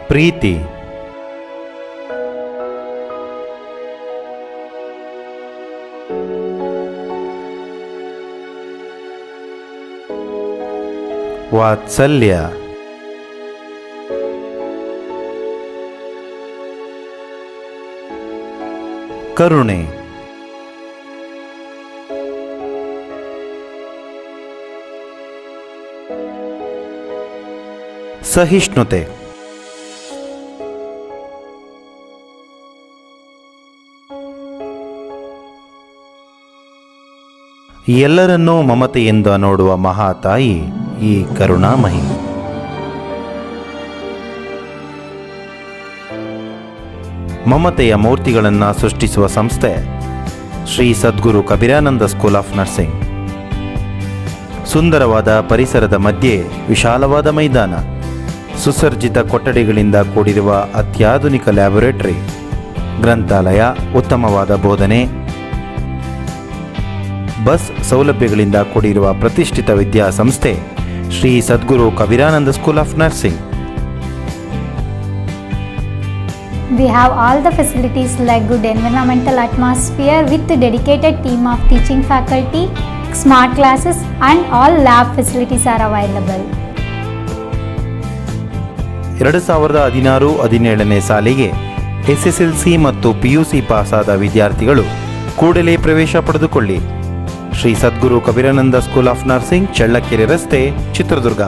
ಪ್ರೀತಿ, ವಾತ್ಸಲ್ಯ, ಕರುಣೆ, ಸಹಿಷ್ಣುತೆ, ಎಲ್ಲರನ್ನೂ ಮಮತೆಯಿಂದ ನೋಡುವ ಮಹಾತಾಯಿ ಈ ಕರುಣಾಮಯಿ. ಮಮತೆಯ ಮೂರ್ತಿಗಳನ್ನು ಸೃಷ್ಟಿಸುವ ಸಂಸ್ಥೆ Shri Sadguru Kabirananda school of nursing. ಸುಂದರವಾದ ಪರಿಸರದ ಮಧ್ಯೆ ವಿಶಾಲವಾದ ಮೈದಾನ, ಸುಸರ್ಜಿತ ಕೊಠಡಿಗಳಿಂದ ಕೂಡಿರುವ ಅತ್ಯಾಧುನಿಕ ಲ್ಯಾಬೊರೇಟರಿ, ಗ್ರಂಥಾಲಯ, ಉತ್ತಮವಾದ ಬೋಧನೆ, ಬಸ್ ಸೌಲಭ್ಯಗಳಿಂದ ಕೂಡಿರುವ ಪ್ರತಿಷ್ಠಿತ ವಿದ್ಯಾಸಂಸ್ಥೆ Shri Sadguru Kabirananda school of nursing. We have all the facilities like good environmental atmosphere with dedicated team of teaching faculty, smart classes and all lab facilities are available. 2016-17ನೇ ಸಾಲಿಗೆ SSLC ಮತ್ತು PUC ಪಾಸಾದ ವಿದ್ಯಾರ್ಥಿಗಳು ಕೂಡಲೇ ಪ್ರವೇಶ ಪಡೆದುಕೊಳ್ಳಿ. Shri Sadguru Kabirananda school of nursing, Challakere ರಸ್ತೆ, ಚಿತ್ರದುರ್ಗ.